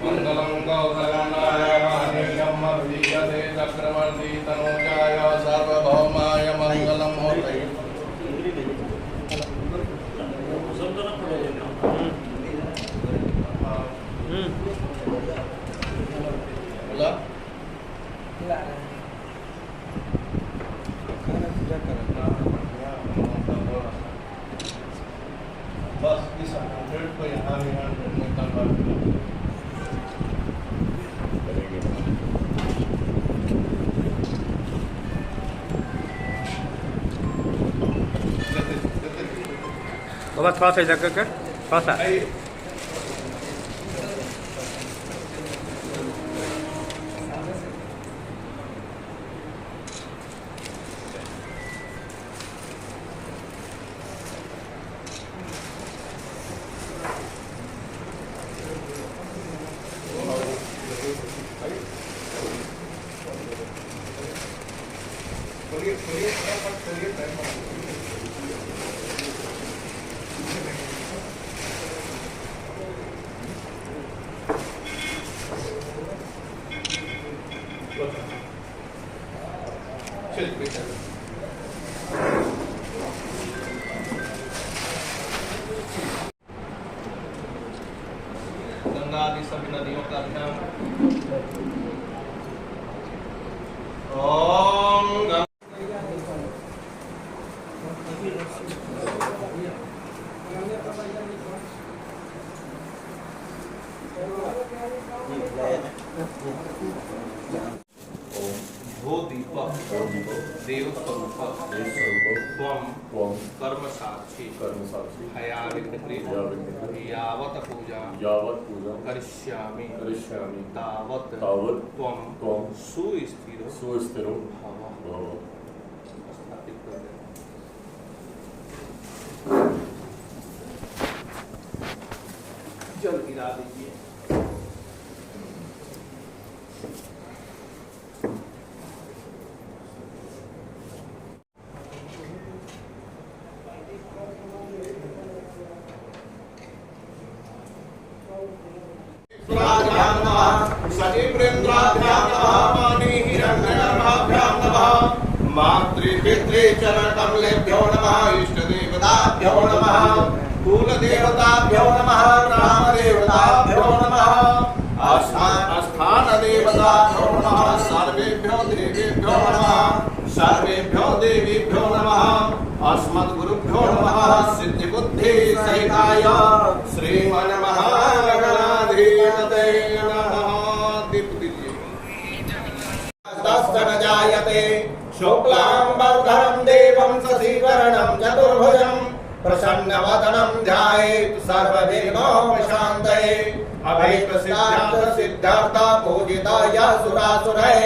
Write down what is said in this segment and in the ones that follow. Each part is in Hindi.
मंगलम गौतमनाय मानियम अभिधीयते चक्रवर्ती तनूजाय सार्वभौमाय मंगलम होतये। बस इस 100 को यहाँ बस थोड़ा सा इधर कर थोड़ा सा गंगा आदि सभी नदियों का ध्यान। ओम भो दीपक देव स्वरूप त्वं कर्म साक्षी हया विघ्नकृत यावत पूजा करिष्यामि तावत त्वं सुस्थिरो भव। स्थापित कर दे। जल गिरा दीजिए। मातृपितृ चरण कमलेभ्यो नमः। इष्ट देवताभ्यो नमः। कुल देवताभ्यो नमः। ग्राम देवताभ्यो नमः। स्थान देवताभ्यो नमः। सर्वेभ्यो देवेभ्यो नमः। सर्वेभ्यो देवीभ्यो नमः। अस्मद्गुरुभ्यो नमः। सिद्धि बुद्धि सहिताय श्रीमन्महागणाधिपतये नमः। दीप दीजिए। तस्य न जायते शुक्लांबरधरं देवं शशिवर्णं चतुर्भुजं प्रसन्नवदनं ध्यायेत् सर्वविघ्नोपशान्तये। अभीष्टसिद्धार्थ पूजिताय सुरासुरैः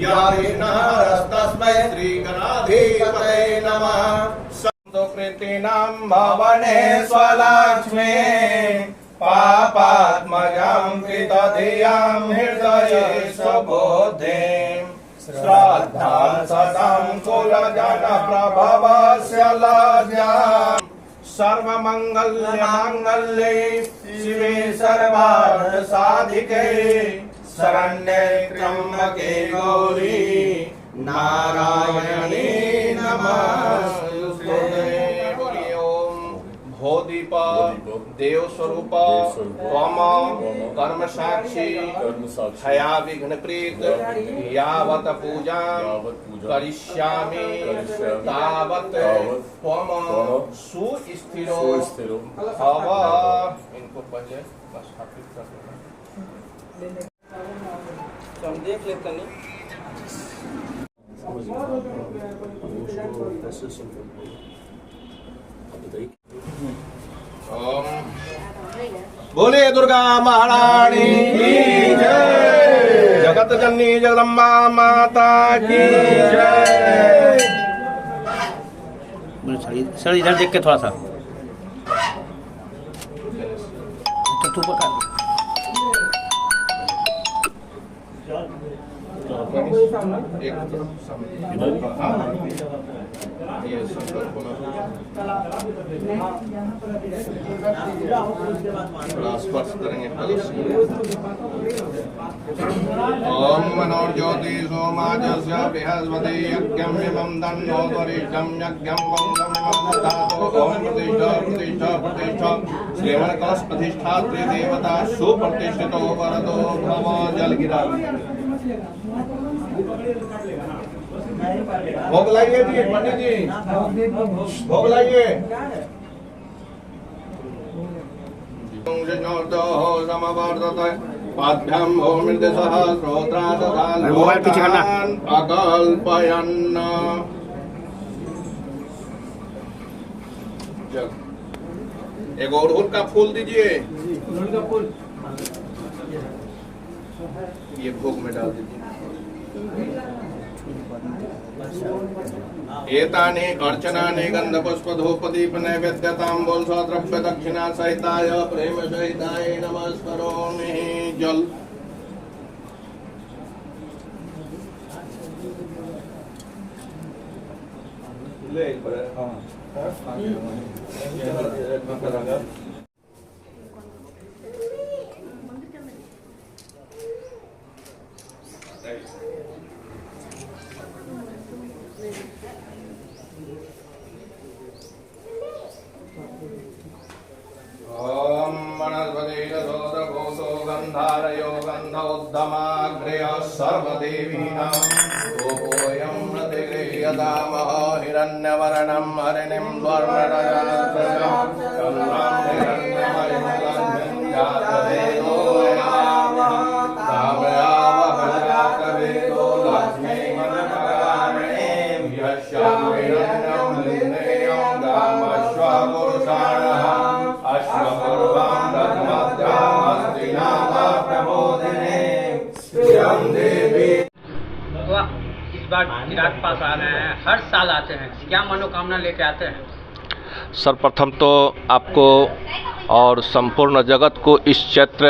या विघ्नहरस्तस्मै श्रीगणाधिपतये नमः। संस्कृतीनां भवने स्वलक्ष्मी पापात्मजां कृतधियां हृदये सुबुद्धिं श्रद्धा सदां कुलजन प्रभवस्य लज्जाम्। सर्वमंगल्ये शिवे सर्वार्थ साधिके शरण्ये त्र्यंबके गौरी नारायणी नमोस्तुते। भोदीप देव स्वरूप त्वं कर्म साक्षी हया विघ्नप्रीत यावत पूजा करिष्यामि तावत त्वं सुस्थिरो भव। इनको पहले बस स्थापित कर देना। हम देख लेते नहीं। बोले दुर्गा महारानी की जय। जगत जननी जगदम्बा माता की जय। सर इधर देख के थोड़ा सा तो एक ये संकल्प थोड़ा स्पर्श करेंगे कलश। ओम मनोर्ज्योति सोमाजस्य बृहस्पति यज्ञं इमं तन्नो वरिष्ठं यज्ञं वंदं ददातु। ओम प्रतिष्ठा प्रतिष्ठा प्रतिष्ठा श्रीमन् कलश प्रतिष्ठा त्रिदेवता सुप्रतिष्ठितो वरदो भव। जल गिरा भोग लाइए जी पंडित जी, भोग लाइए। पाद्भ्यां भूमिर्दिशः श्रोत्रादधान् मोबाइल पीछे करना। अकल्पयन्। एक अड़हुल का फूल दीजिए, ये भोग में डाल दीजिए। एतानि अर्चनानि गंधपुष्प धूप दीप नैवेद्य तांबूल द्रव्य दक्षिणा सहिताय प्रेम सहिताय नमस्करोमि। जल ले ओम वनस्पतिरसोदभूतो गन्धारयो गन्धोद्धमाग्रय सर्वदेवीनां गोपोऽयं प्रतिगृह्यतामः हिरण्यवर्णं हरिणीं स्वर्णरजतं चन्द्रं हिरण्यमयं जातवेदो तामयावहजातवेदो लक्ष्मीमनपरायणे यस्यां हिरण्यं लिङ्गेयं गामश्वपुरुषाणः अश्वपूर्वं दत्मद्यामस्ति नाम प्रबोधिने श्रियं देवी। इस बार चिराग पास आ रहे हैं, हर साल आते हैं, क्या मनोकामना लेके आते हैं? सर्वप्रथम तो आपको और संपूर्ण जगत को इस चैत्र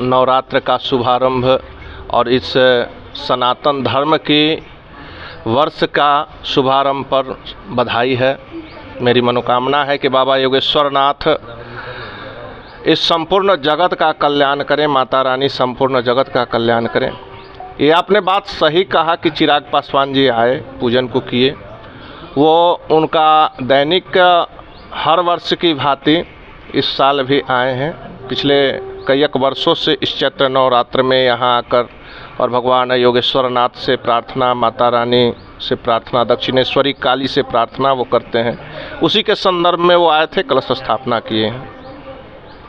नवरात्र का शुभारंभ और इस सनातन धर्म की वर्ष का शुभारंभ पर बधाई है। मेरी मनोकामना है कि बाबा योगेश्वरनाथ इस संपूर्ण जगत का कल्याण करें, माता रानी संपूर्ण जगत का कल्याण करें। ये आपने बात सही कहा कि चिराग पासवान जी आए, पूजन को किए, वो उनका दैनिक हर वर्ष की भांति इस साल भी आए हैं। पिछले कई वर्षों से इस चैत्र नवरात्र में यहाँ आकर और भगवान योगेश्वरनाथ से प्रार्थना, माता रानी से प्रार्थना, दक्षिणेश्वरी काली से प्रार्थना वो करते हैं। उसी के संदर्भ में वो आए थे, कलश स्थापना किए हैं।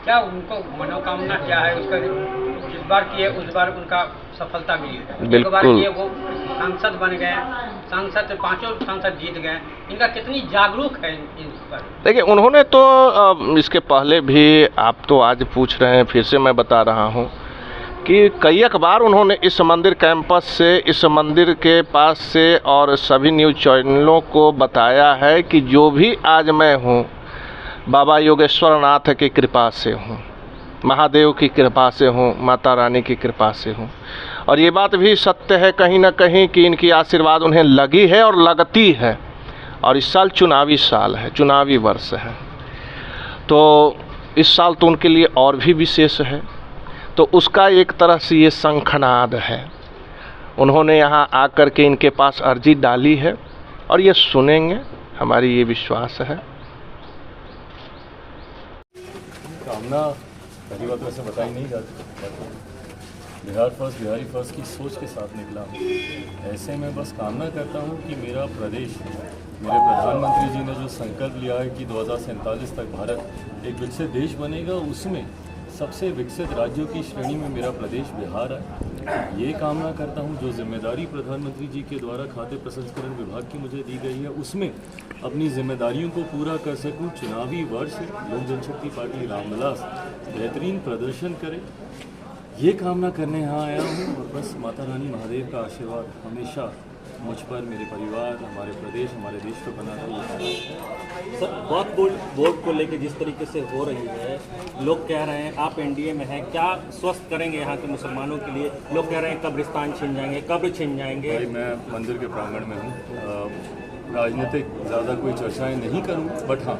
क्या उनको मनोकामना क्या है उसका? जिस बार किए उस बार उनका सफलता मिली, एक बार किए वो सांसद बन गए, सांसद 5 सांसद जीत गए। इनका कितनी जागरूक है इन पर? देखिए, उन्होंने तो इसके पहले भी, आप तो आज पूछ रहे हैं, फिर से मैं बता रहा हूँ कि कई बार उन्होंने इस मंदिर कैंपस से, इस मंदिर के पास से और सभी न्यूज़ चैनलों को बताया है कि जो भी आज मैं हूँ बाबा योगेश्वरनाथ की कृपा से हूँ, महादेव की कृपा से हूँ, माता रानी की कृपा से हूँ। और ये बात भी सत्य है कहीं ना कहीं कि इनकी आशीर्वाद उन्हें लगी है और लगती है। और इस साल चुनावी साल है, चुनावी वर्ष है, तो इस साल तो उनके लिए और भी विशेष है। तो उसका एक तरह से ये शंखनाद है। उन्होंने यहाँ आकर के इनके पास अर्जी डाली है और ये सुनेंगे, हमारी ये विश्वास है। कामना पहली बात वैसे बताई नहीं जाती, बिहार फर्स्ट, बिहारी फर्स्ट की सोच के साथ निकला हूँ। ऐसे में बस कामना करता हूँ कि मेरा प्रदेश, मेरे प्रधानमंत्री जी ने जो संकल्प लिया है कि 2047 तक भारत एक विकसित देश बनेगा, उसमें सबसे विकसित राज्यों की श्रेणी में मेरा प्रदेश बिहार है। ये कामना करता हूँ जो जिम्मेदारी प्रधानमंत्री जी के द्वारा खाद्य प्रसंस्करण विभाग की मुझे दी गई है, उसमें अपनी जिम्मेदारियों को पूरा कर सकूँ। चुनावी वर्ष लोक जनशक्ति पार्टी रामविलास बेहतरीन प्रदर्शन करे, ये कामना करने यहाँ आया हूँ। और बस माता रानी महादेव का आशीर्वाद हमेशा मुझ पर, मेरे परिवार, हमारे प्रदेश, हमारे देश पर बना रहा है। सर, वक्फ बोर्ड को लेकर जिस तरीके से हो रही है, लोग कह रहे हैं आप एनडीए में हैं, क्या स्वस्थ करेंगे यहाँ के मुसलमानों के लिए? लोग कह रहे हैं कब्रिस्तान छीन जाएंगे, कब्र छीन जाएंगे। भाई मैं मंदिर के प्रांगण में हूँ, राजनीतिक ज़्यादा कोई चर्चाएं नहीं करूँगा, बट हाँ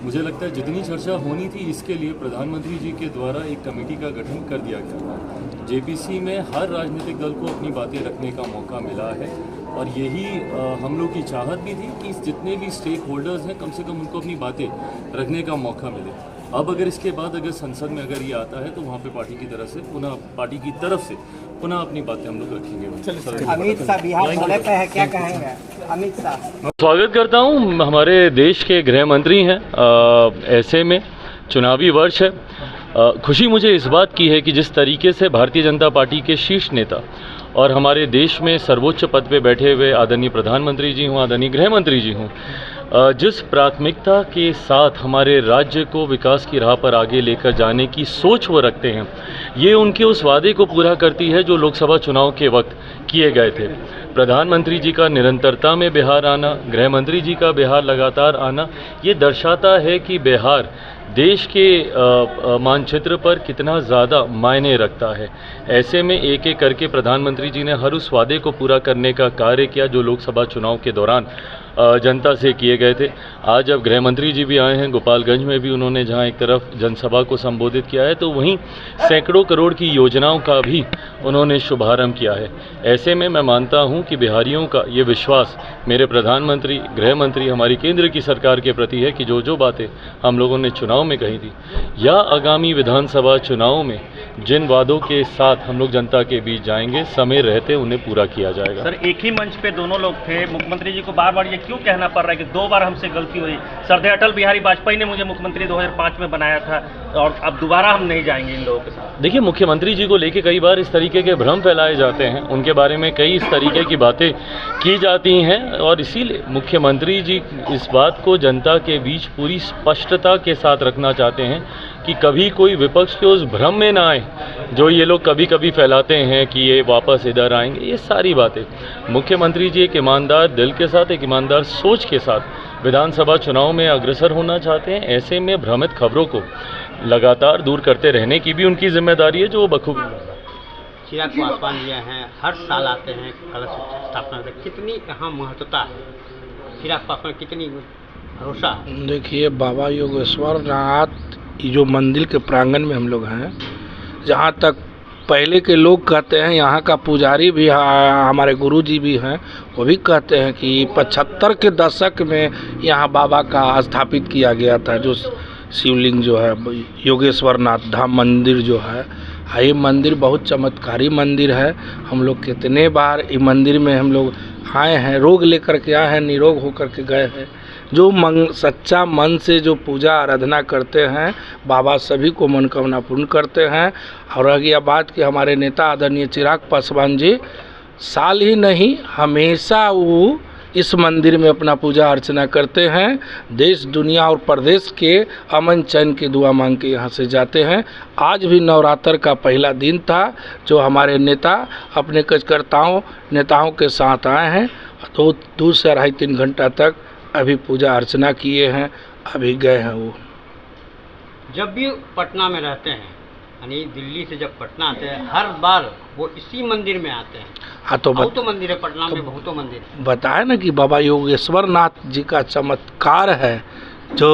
मुझे लगता है जितनी चर्चा होनी थी इसके लिए प्रधानमंत्री जी के द्वारा एक कमेटी का गठन कर दिया गया। जेपीसी में हर राजनीतिक दल को अपनी बातें रखने का मौका मिला है और यही हम लोग की चाहत भी थी कि जितने भी स्टेक होल्डर्स हैं कम से कम उनको अपनी बातें रखने का मौका मिले। अब अगर इसके बाद अगर संसद में अगर ये आता है तो वहाँ पे पार्टी की तरफ से पुनः अपनी बातें हम लोग रखेंगे। अमित शाह बिहार दौरे पे है, क्या कहेंगे अमित शाह? स्वागत करता हूँ, हमारे देश के गृह मंत्री हैं। ऐसे में चुनावी वर्ष है, खुशी मुझे इस बात की है कि जिस तरीके से भारतीय जनता पार्टी के शीर्ष नेता और हमारे देश में सर्वोच्च पद पे बैठे हुए आदरणीय प्रधानमंत्री जी हों, आदरणीय गृह मंत्री जी हों, जिस प्राथमिकता के साथ हमारे राज्य को विकास की राह पर आगे लेकर जाने की सोच वो रखते हैं, ये उनके उस वादे को पूरा करती है जो लोकसभा चुनाव के वक्त किए गए थे। प्रधानमंत्री जी का निरंतरता में बिहार आना, गृह मंत्री जी का बिहार लगातार आना, ये दर्शाता है कि बिहार देश के मानचित्र पर कितना ज़्यादा मायने रखता है। ऐसे में एक एक करके प्रधानमंत्री जी ने हर उस वादे को पूरा करने का कार्य किया जो लोकसभा चुनाव के दौरान जनता से किए गए थे। आज अब गृह मंत्री जी भी आए हैं, गोपालगंज में भी उन्होंने जहां एक तरफ जनसभा को संबोधित किया है तो वहीं सैकड़ों करोड़ की योजनाओं का भी उन्होंने शुभारंभ किया है। ऐसे में मैं मानता हूं कि बिहारियों का ये विश्वास मेरे प्रधानमंत्री, गृह मंत्री, हमारी केंद्र की सरकार के प्रति है कि जो जो बातें हम लोगों ने चुनाव में कही थी या आगामी विधानसभा चुनाव में जिन वादों के साथ हम लोग जनता के बीच जाएंगे, समय रहते उन्हें पूरा किया जाएगा। सर, एक ही मंच पे दोनों लोग थे, मुख्यमंत्री जी को बार बार ये क्यों कहना पड़ रहा है कि 2 बार हमसे गलती हुई? सरदार अटल बिहारी वाजपेयी ने मुझे मुख्यमंत्री 2005 में बनाया था और अब दोबारा हम नहीं जाएंगे इन लोगों के साथ। देखिए, मुख्यमंत्री जी को लेके कई बार इस तरीके के भ्रम फैलाए जाते हैं, उनके बारे में कई इस तरीके की बातें की जाती हैं और इसीलिए मुख्यमंत्री जी इस बात को जनता के बीच पूरी स्पष्टता के साथ रखना चाहते हैं कि कभी कोई विपक्ष के उस भ्रम में ना आए जो ये लोग कभी कभी फैलाते हैं कि ये वापस इधर आएंगे। ये सारी बातें मुख्यमंत्री जी एक ईमानदार दिल के साथ, एक ईमानदार सोच के साथ विधानसभा चुनाव में अग्रसर होना चाहते हैं। ऐसे में भ्रमित खबरों को लगातार दूर करते रहने की भी उनकी जिम्मेदारी है जो वो बखूबी। चिराग पासवान जी हैं, हर साल आते हैं कलश स्थापना से, कितनी यहाँ महत्वता है चिराग पासवान, कितनी भरोसा? देखिए, बाबा योगेश्वर नाथ जो मंदिर के प्रांगण में हम लोग हैं, जहाँ तक पहले के लोग कहते हैं, यहाँ का पुजारी भी हमारे गुरुजी भी हैं, वो भी कहते हैं कि 75 के दशक में यहाँ बाबा का स्थापित किया गया था जो शिवलिंग जो है योगेश्वर नाथ धाम मंदिर जो है। ये मंदिर बहुत चमत्कारी मंदिर है। हम लोग कितने बार इस मंदिर में हम लोग आए हैं, रोग लेकर के आए हैं, निरोग होकर के गए हैं। जो सच्चा मन से जो पूजा आराधना करते हैं, बाबा सभी को मनोकामना पूर्ण करते हैं। और रह गया बात कि हमारे नेता आदरणीय चिराग पासवान जी साल ही नहीं हमेशा वो इस मंदिर में अपना पूजा अर्चना करते हैं। देश दुनिया और प्रदेश के अमन चैन की दुआ मांग के यहाँ से जाते हैं। आज भी नवरात्र का पहला दिन था जो हमारे नेता अपने कार्यकर्ताओं नेताओं के साथ आए हैं, तो 2 से 2.5-3 घंटा तक अभी पूजा अर्चना किए हैं, अभी गए हैं। वो जब भी पटना में रहते हैं, यानी दिल्ली से जब पटना आते हैं, हर बार वो इसी मंदिर में आते हैं। हाँ, तो बहुतों मंदिर है पटना में, बहुतों मंदिर बताया ना कि बाबा योगेश्वर नाथ जी का चमत्कार है जो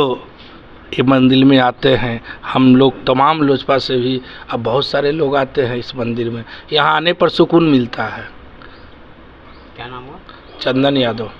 ये मंदिर में आते हैं। हम लोग तमाम लोजपा से भी अब बहुत सारे लोग आते हैं इस मंदिर में। यहाँ आने पर सुकून मिलता है। क्या नाम हुआ? चंदन यादव।